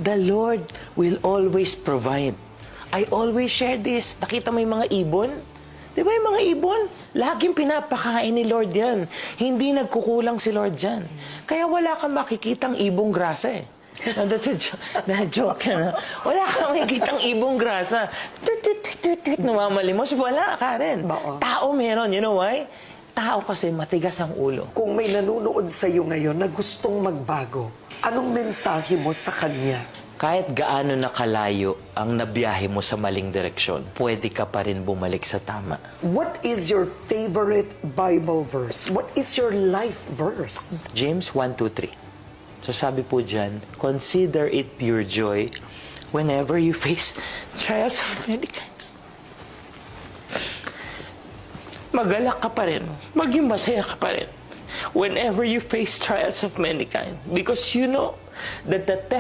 The Lord will always provide. I always share this. Nakita mo yung mga ibon? Di ba yung mga ibon? Laging pinapakain ni Lord yan. Hindi nagkukulang si Lord dyan. Kaya wala kang makikitang ibong grasa eh. Na-joke na. Wala kang makikitang ibong grasa. Namamalimos. Wala, Karen. Tao meron. You know why? Tao kasi matigas ang ulo. Kung may nanonood sa iyo ngayon na gustong magbago, anong mensahe mo sa kanya? Kahit gaano nakalayo ang nabiyahe mo sa maling direksyon, pwede ka pa rin bumalik sa tama. What is your favorite Bible verse? What is your life verse? James 1:2-3. So sabi po dyan, consider it pure joy whenever you face trials of many kinds. Magalak ka pa rin. Maging masaya ka pa rin. Whenever you face trials of many kinds. Because you know that the test